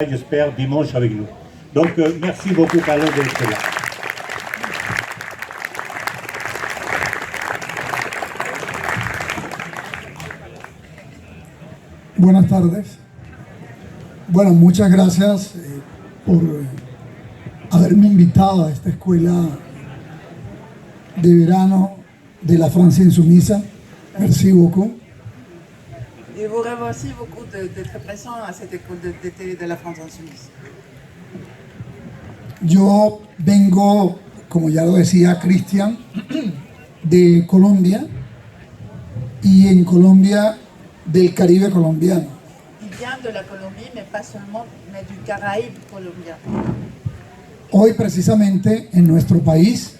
j'espère, dimanche avec nous. Donc, merci beaucoup, Carlos, d'être là. Buenas tardes. Bueno, muchas gracias por haberme invitado a esta escuela de verano de la Francia Insumisa. Merci beaucoup. Et vous remercie beaucoup d'être présent à cette école d'été de la France Insoumise. Yo vengo, como ya lo decía Cristian, de Colombia y en Colombia del Caribe colombiano. Il vient de la Colombie, mais pas seulement, mais du Caraïbe colombien. Hoy precisamente en nuestro país,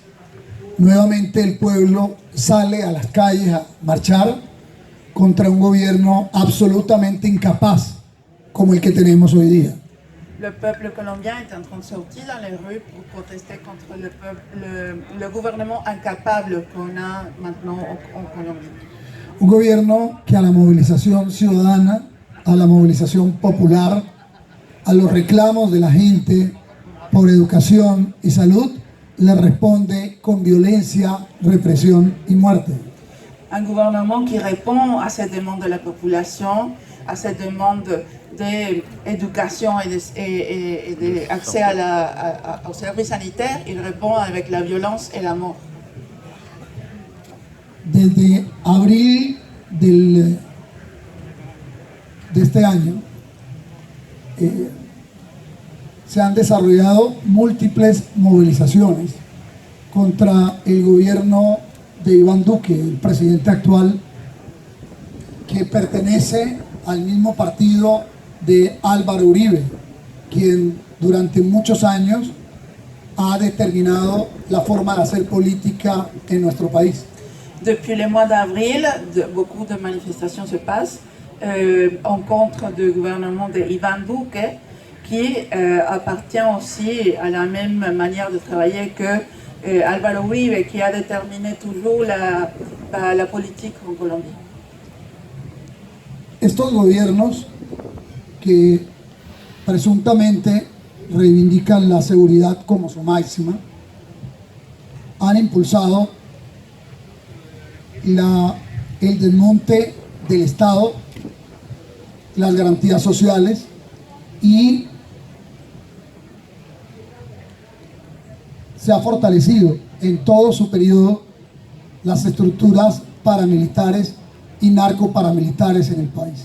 nuevamente el pueblo sale a las calles a marchar contra un gobierno absolutamente incapaz como el que tenemos hoy día. Le peuple colombien est en train de sortir dans les rues pour protester contre le gouvernement incapable qu'on a maintenant en Colombie. Un gobierno que a la movilización ciudadana, a la movilización popular, a los reclamos de la gente por educación y salud, le responde con violencia, represión y muerte. Un gouvernement qui répond à ces demandes de la population, à ces demandes d'éducation et d'accès aux services sanitaires, il répond avec la violence et la mort. Desde abril de este año se han desarrollado múltiples movilizaciones contra el gobierno de Iván Duque, el presidente actual, que pertenece al mismo partido de Álvaro Uribe, quien durante muchos años ha determinado la forma de hacer política en nuestro país. Depuis le mois d'avril, beaucoup de manifestations se passent en contre du gouvernement de Iván Duque, qui appartient aussi à la même manière de travailler que Álvaro Uribe, qui a déterminé toujours la politique en Colombie. Estos gobiernos que presuntamente reivindican la seguridad como su máxima han impulsado el desmonte del Estado, las garantías sociales y se ha fortalecido en todo su periodo las estructuras paramilitares y narcoparamilitares en el país.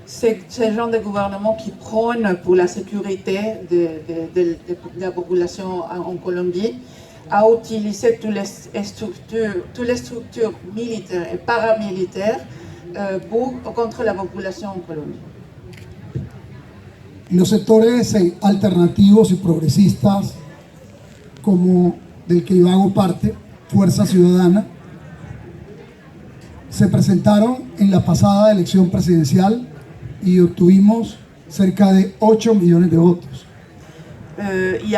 C'est ce genre de gouvernement qui prône pour la sécurité de la population en Colombie a utilisé toutes les structures militaires et paramilitaires contre la population en Colombie. Los sectores alternativos y progresistas, como del que yo hago parte, Fuerza Ciudadana, se presentaron en la pasada elección presidencial y obtuvimos cerca de 8 millones de votos. Il y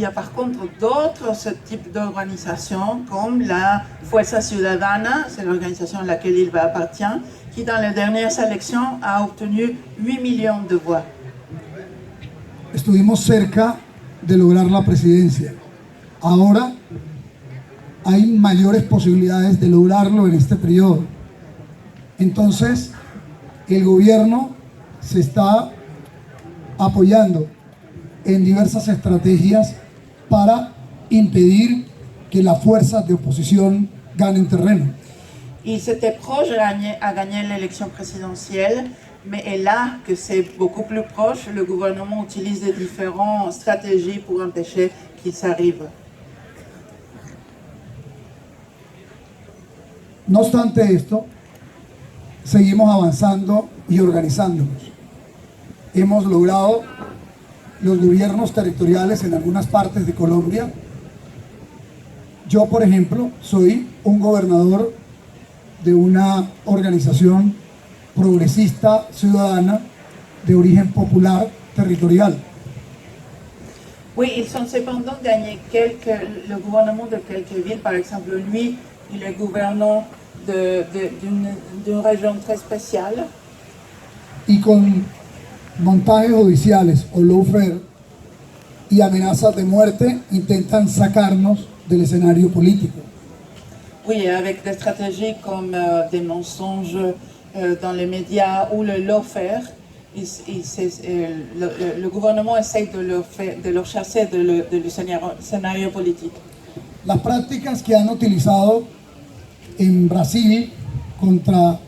a par contre d'autres types d'organisations comme la Fuerza Ciudadana, c'est l'organisation à laquelle il appartient, qui dans les dernières élections a obtenu 8 millions de voix. Estuvimos cerca de lograr la presidencia. Ahora hay mayores posibilidades de lograrlo en este periodo. Entonces, el gobierno se está apoyando en diversas estrategias para impedir que las fuerzas de oposición ganen terreno. Il s'était proche à gagner l'élection présidentielle, mais est là que c'est beaucoup plus proche, le gouvernement utilise de différentes stratégies pour empêcher qu'il s'arrive. No obstante esto, seguimos avanzando y organizándonos. Hemos logrado los gobiernos territoriales en algunas partes de Colombia. Yo, por ejemplo, soy un gobernador de una organización progresista ciudadana de origen popular territorial. Oui, ils ont cependant gagné le gouvernement de quelques villes, par exemple lui, il est gouverneur d'une région très spéciale. Y con montajes judiciales o lawfare y amenazas de muerte intentan sacarnos del escenario político. Oui, avec des stratégies comme des mensonges dans les médias ou le lawfare, le gouvernement essaie de leur chasser de l'escenario politique. Las prácticas que han utilizado en Brasil contra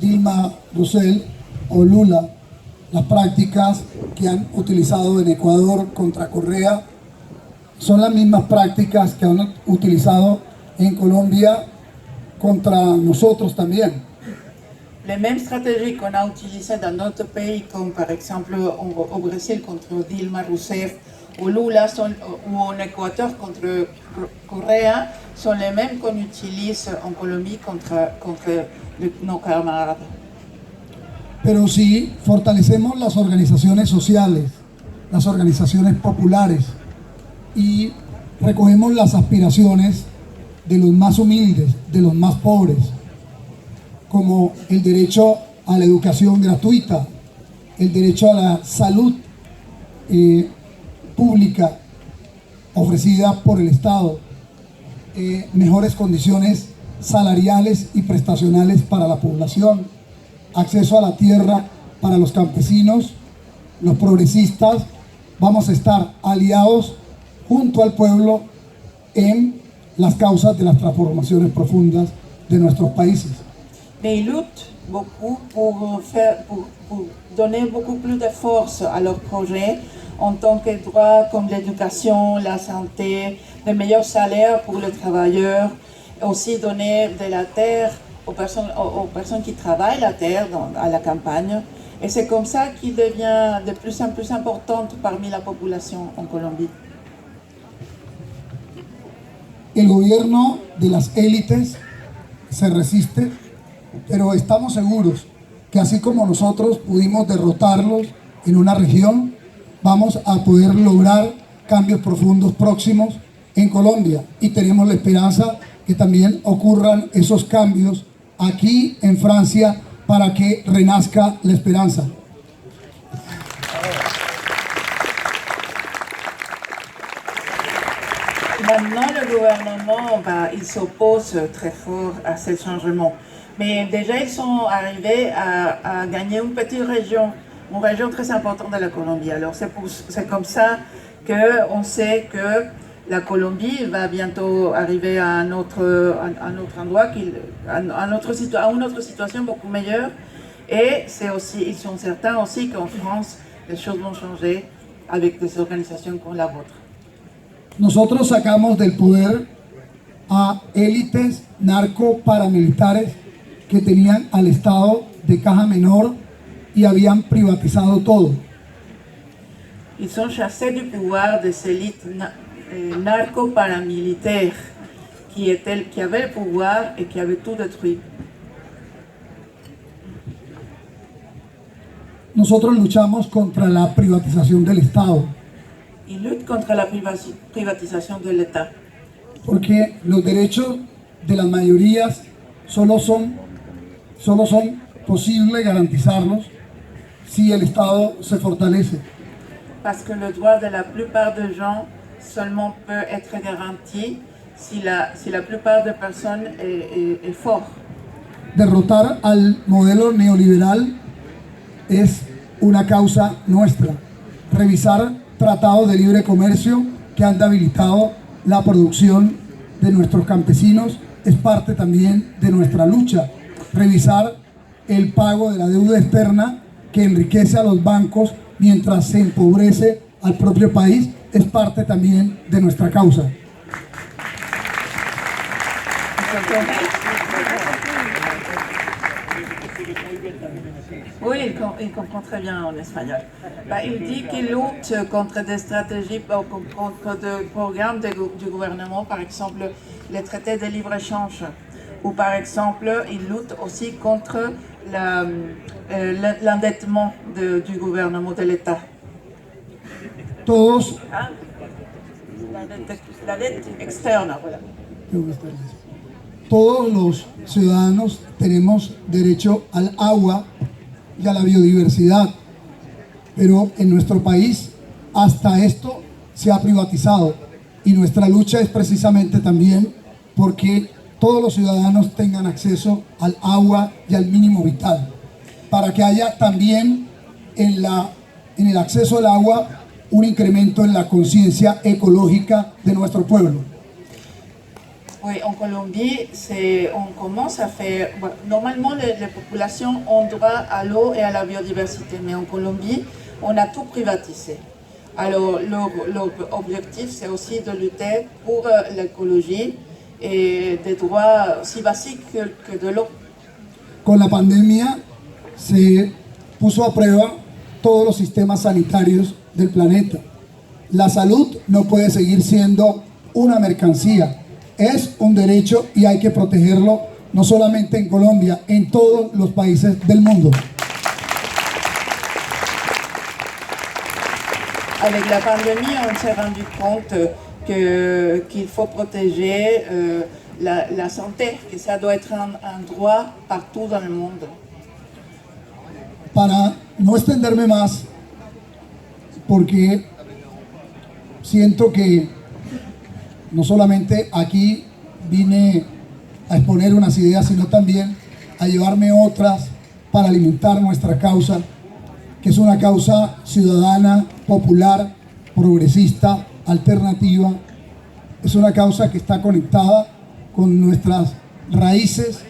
Dilma Rousseff o Lula, las prácticas que han utilizado en Ecuador contra Correa, son las mismas prácticas que han utilizado en Colombia contra nosotros también. Les mêmes stratégies qu'on a utilisées dans d'autres pays, comme par exemple au Brésil contre Dilma Rousseff ou Lula, ou en Équateur contre Correa, sont les mêmes qu'on utilise en Colombie contre nos camarades. Pero si fortalecemos las organizaciones sociales, las organizaciones populares y recogemos las aspiraciones de los más humildes, de los más pobres, como el derecho a la educación gratuita, el derecho a la salud pública ofrecida por el Estado, mejores condiciones salariales y prestacionales para la población, acceso a la tierra para los campesinos, los progresistas, vamos a estar aliados junto al pueblo en las causas de las transformaciones profundas de nuestros países. Mais ils luttent beaucoup pour donner beaucoup plus de force à leurs projets en tant que droits comme l'éducation, la santé, de meilleurs salaires pour les travailleurs, aussi donner de la terre aux personnes qui travaillent la terre à la campagne. Et c'est comme ça qu'il devient de plus en plus importante parmi la population en Colombie. El gobierno de las élites se resiste, pero estamos seguros que así como nosotros pudimos derrotarlos en una región, vamos a poder lograr cambios profundos próximos en Colombia y tenemos la esperanza que también ocurran esos cambios aquí en Francia para que renazca la esperanza. Maintenant, le gouvernement, il s'oppose très fort à ce changement. Mais déjà, ils sont arrivés à gagner une région très importante de la Colombie. Alors, c'est comme ça qu'on sait que la Colombie va bientôt arriver à un autre endroit, à une autre situation beaucoup meilleure. Et ils sont certains aussi qu'en France, les choses vont changer avec des organisations comme la vôtre. Nosotros sacamos del poder a élites narco-paramilitares que tenían al Estado de caja menor y habían privatizado todo. Ils ont chassé du pouvoir des élites narco-paramilitaires qui avaient le pouvoir et qui avaient tout détruit. Nosotros luchamos contra la privatización del Estado. Ils luttent contre la privatisation de l'État. Porque los derechos de las mayorías solo son posibles garantizarlos si el Estado se fortalece. Parce que le droit de la plupart des gens seulement peut être garanti si la plupart des personnes est fort. Derrotar al modelo neoliberal es una causa nuestra. Revisar tratados de libre comercio que han debilitado la producción de nuestros campesinos es parte también de nuestra lucha. Revisar el pago de la deuda externa que enriquece a los bancos mientras se empobrece al propio país es parte también de nuestra causa. Oui, il comprend très bien en espagnol. Il dit qu'il lutte contre des stratégies, contre des programmes du gouvernement, par exemple les traités de libre-échange, ou par exemple il lutte aussi contre l'endettement du gouvernement, de l'État. Todos, La dette externe, voilà. todos los ciudadanos tenemos derecho al agua y a la biodiversidad. pero en nuestro país hasta esto se ha privatizado y nuestra lucha es precisamente también porque todos los ciudadanos tengan acceso al agua y al mínimo vital, para que haya también en el acceso al agua un incremento en la conciencia ecológica de nuestro pueblo. Oui, en Colombie, on commence à faire... Bon, normalement, les populations ont droit à l'eau et à la biodiversité, mais en Colombie, on a tout privatisé. Alors, leur objectif, c'est aussi de lutter pour l'écologie et des droits aussi basiques que de l'eau. Con la pandemia se puso a prueba todos los sistemas sanitarios del planeta. La salud no puede seguir siendo una mercancía, es un derecho y hay que protegerlo no solamente en Colombia, en todos los países del mundo. Avec la pandémie, on s'est rendu compte qu'il faut protéger la santé, que ça doit être un droit partout dans le monde. Para no extenderme más, porque siento que no solamente aquí vine a exponer unas ideas, sino también a llevarme otras para alimentar nuestra causa, que es una causa ciudadana, popular, progresista, alternativa. Es una causa que está conectada con nuestras raíces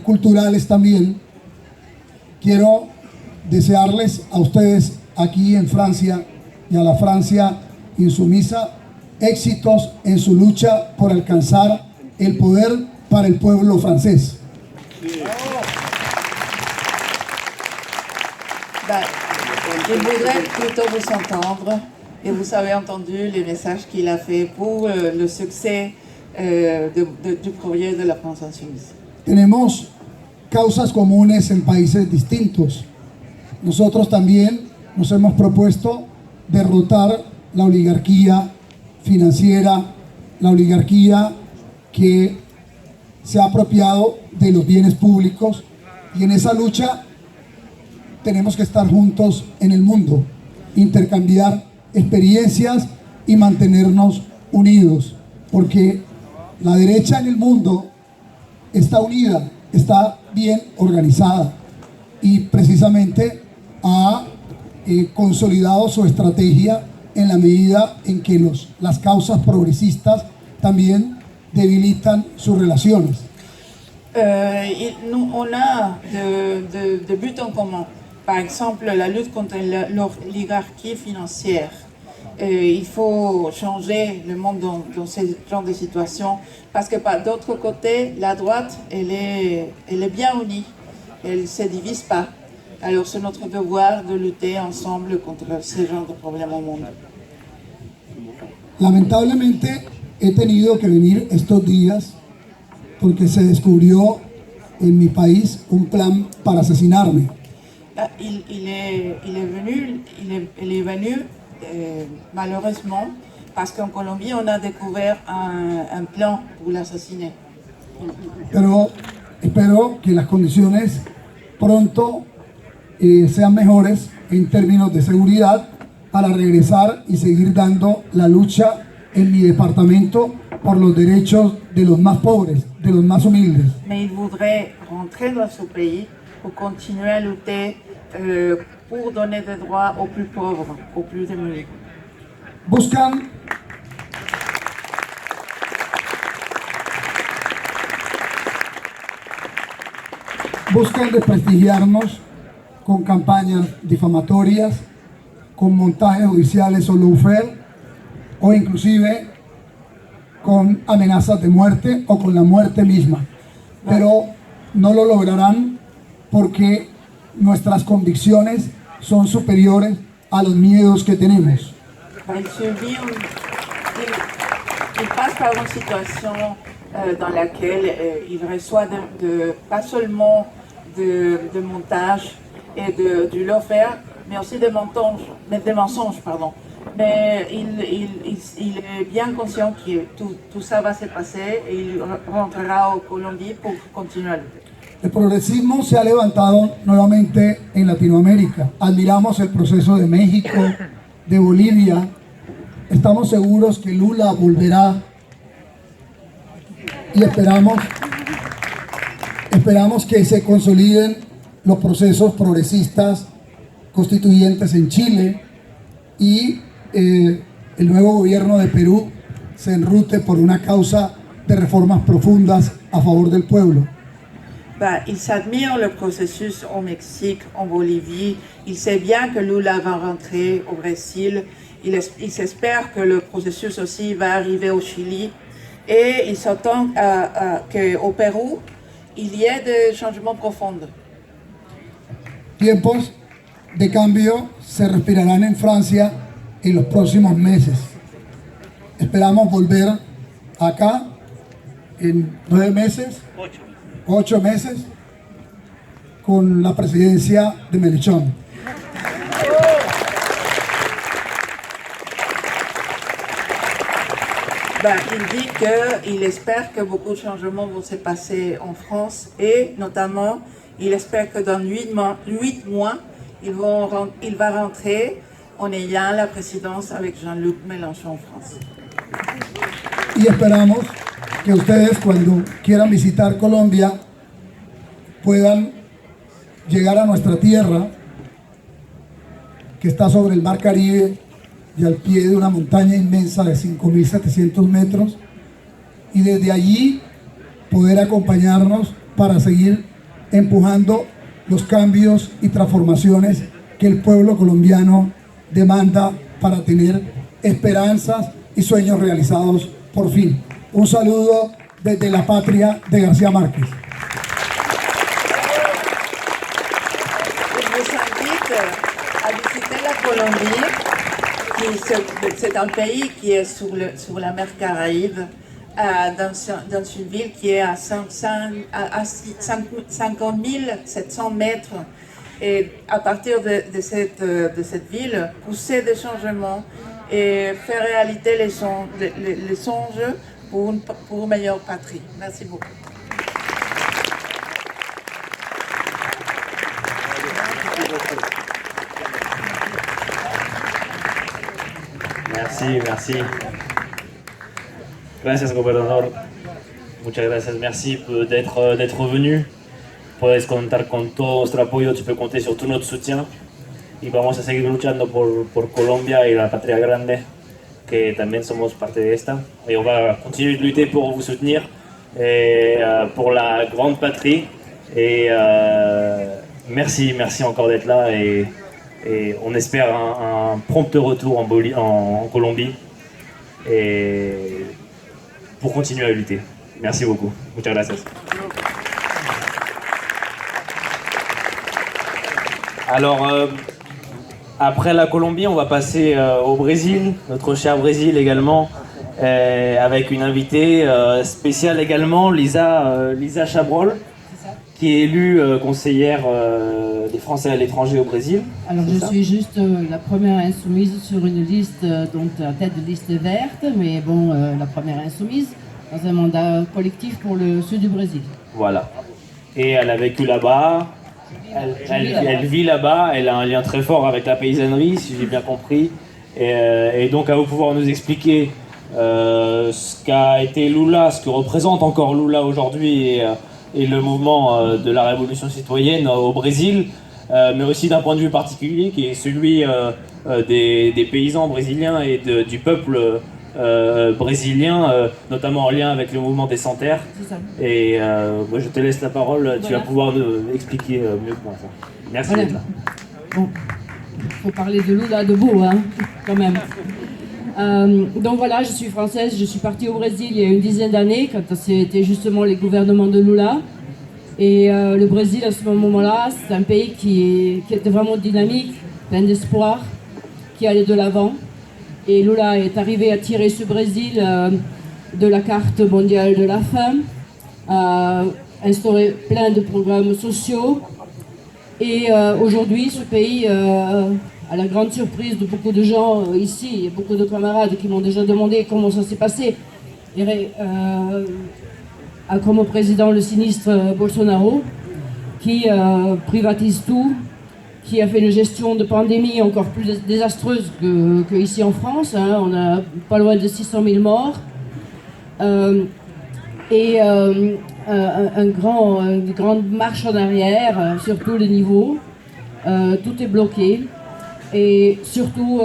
culturales también. Quiero desearles a ustedes aquí en Francia y a la Francia insumisa éxitos en su lucha por alcanzar el poder para el pueblo francés. Ben, je voudrais plutôt vous entendre et vous avez entendu les messages qu'il a fait pour le succès du projet de la France insoumise. Tenemos causas comunes en países distintos. Nosotros también nos hemos propuesto derrotar la oligarquía financiera, la oligarquía que se ha apropiado de los bienes públicos, y en esa lucha tenemos que estar juntos en el mundo, intercambiar experiencias y mantenernos unidos, porque la derecha en el mundo está unida, está bien organizada y precisamente ha consolidado su estrategia en la medida en que las causas progresistas también debilitan sus relaciones. On a de buts en commun. Par exemple, la lutte contre l'oligarchie financière. Il faut changer le monde dans ce genre de situation parce que d'autre côté, la droite, elle est bien unie, elle ne se divise pas. Alors c'est notre devoir de lutter ensemble contre ce genre de problèmes au monde. Lamentablemente he tenido que venir estos días porque se descubrió en mi país un plan para asesinarme. Il est venu malheureusement parce qu'en Colombie on a découvert un plan pour l'assassiner. Pero espero que las condiciones pronto sean mejores en términos de seguridad para regresar y seguir dando la lucha en mi departamento por los derechos de los más pobres, de los más humildes. Mais il voudrait rentrer dans ce pays pour continuer à lutter pour donner des droits aux plus pauvres, aux plus démunis. Buscan desprestigiarnos con campañas difamatorias, con montajes judiciales o lawfare, o inclusive con amenazas de muerte o con la muerte misma. Pero no lo lograrán porque nuestras convicciones son superiores a los miedos que tenemos. Il passe par une situation dans laquelle il reçoit pas seulement de montage et du lawfare, mais aussi des mensonges, pardon. Mais il est bien conscient que tout ça va se passer et il rentrera en Colombie pour continuer à lutter. El progresismo se ha levantado nuevamente en Latinoamérica. Admiramos el proceso de México, de Bolivia. Estamos seguros que Lula volverá y esperamos que se consoliden los procesos progresistas constituyentes en Chile y el nuevo gobierno de Perú se enrute por una causa de reformas profundas a favor del pueblo. Il s'admire le processus au Mexique, en Bolivie. Il sait bien que Lula va rentrer au Brésil. Il s'espère que le processus aussi va arriver au Chili. Et il s'attend qu'au Pérou, il y ait des changements profonds. Tiempos de cambio se respirarán en Francia en los próximos meses. Esperamos volver acá en 9 meses, 8 meses, con la presidencia de Melchón. Il dit qu'il espère que beaucoup de changements vont se passer en France et notamment, il espère que dans 8 mois, il va rentrer en ayant la présidence avec Jean-Luc Mélenchon en France. Y esperamos que ustedes cuando quieran visitar Colombia puedan llegar a nuestra tierra que está sobre el mar Caribe y al pie de una montaña inmensa de 5.700 metros y desde allí poder acompañarnos para seguir empujando los cambios y transformaciones que el pueblo colombiano demanda para tener esperanzas y sueños realizados por fin. Un saludo desde la patria de García Márquez. Je vous invite à visiter la Colombie. C'est un pays qui est sur la mer Caraïbe, dans une ville qui est à 50 700 mètres. Et à partir de cette ville, pousser des changements et faire réalité les songes pour une meilleure patrie. Merci beaucoup. Merci. Gracias, gobernador. Muchas gracias. Merci d'être venu. Puedes contar con todo nuestro apoyo, tu peux compter sur tout notre soutien. Y vamos a seguir luchando por Colombia y la patria grande, que también somos parte de esta. Et on va continuer de lutter pour vous soutenir, pour la grande patrie. Et merci encore d'être là. Et on espère un prompt retour en Colombie et pour continuer à lutter. Merci beaucoup. Muchas gracias. Alors, après la Colombie, on va passer au Brésil, notre cher Brésil également, avec une invitée spéciale également, Lisa Chabrol, qui est élue conseillère des Français à l'étranger au Brésil. Alors je suis juste la première insoumise sur une liste, donc en tête de liste verte, mais bon, la première insoumise dans un mandat collectif pour le sud du Brésil. Voilà. Et elle a vécu là-bas, elle vit là-bas, elle a un lien très fort avec la paysannerie, si j'ai bien compris. Et donc elle va pouvoir nous expliquer ce qu'a été Lula, ce que représente encore Lula aujourd'hui et le mouvement de la révolution citoyenne au Brésil, mais aussi d'un point de vue particulier qui est celui des paysans brésiliens et du peuple brésilien, notamment en lien avec le mouvement des Sans-Terre. Et moi je te laisse la parole, voilà. Tu vas pouvoir nous expliquer mieux que moi ça. Merci d'être là. Bon, faut parler de Lula debout, hein, quand même. Donc voilà, je suis française, je suis partie au Brésil il y a une dizaine d'années, quand c'était justement les gouvernements de Lula. Et le Brésil, à ce moment-là, c'est un pays qui était vraiment dynamique, plein d'espoir, qui allait de l'avant. Et Lula est arrivé à tirer ce Brésil de la carte mondiale de la faim, a instauré plein de programmes sociaux. Et aujourd'hui, ce pays, à la grande surprise de beaucoup de gens ici, il y a beaucoup de camarades qui m'ont déjà demandé comment ça s'est passé, a comme président le sinistre Bolsonaro, qui privatise tout, qui a fait une gestion de pandémie encore plus désastreuse qu'ici en France. Hein. On a pas loin de 600 000 morts. Une grande marche en arrière sur tous les niveaux. Tout est bloqué. Et surtout,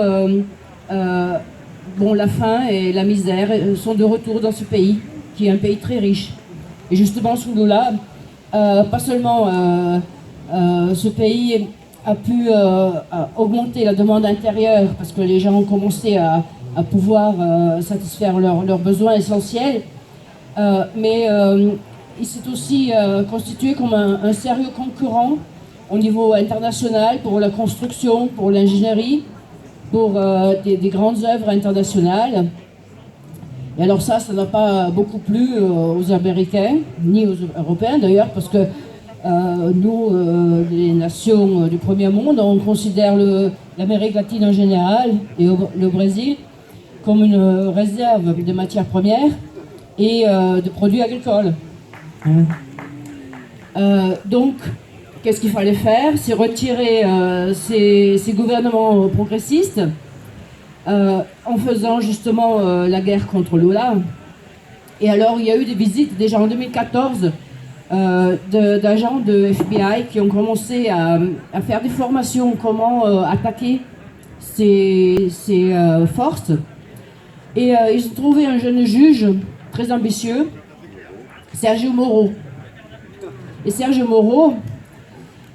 la faim et la misère sont de retour dans ce pays, qui est un pays très riche. Et justement, sous Lula, pas seulement ce pays a pu augmenter la demande intérieure parce que les gens ont commencé à pouvoir satisfaire leurs besoins essentiels, mais il s'est aussi constitué comme un sérieux concurrent au niveau international pour la construction, pour l'ingénierie, pour des grandes œuvres internationales. Et alors ça n'a pas beaucoup plu aux Américains, ni aux Européens d'ailleurs, parce que nous, les nations du premier monde, on considère l'Amérique latine en général et le Brésil comme une réserve de matières premières et de produits agricoles. Donc, qu'est-ce qu'il fallait faire? C'est retirer ces gouvernements progressistes en faisant justement la guerre contre Lula. Et alors, il y a eu des visites déjà en 2014 d'agents de FBI qui ont commencé à faire des formations, comment attaquer ces forces. Et ils ont trouvé un jeune juge très ambitieux, Sergio Moro. Et Sergio Moro,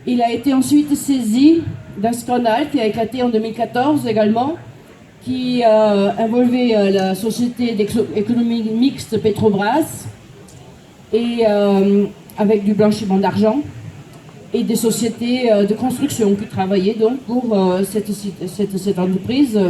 il a été ensuite saisi d'un scandale qui a éclaté en 2014 également, qui a involvé la société d'économie mixte Petrobras, et avec du blanchiment d'argent, et des sociétés de construction qui travaillaient donc pour cette entreprise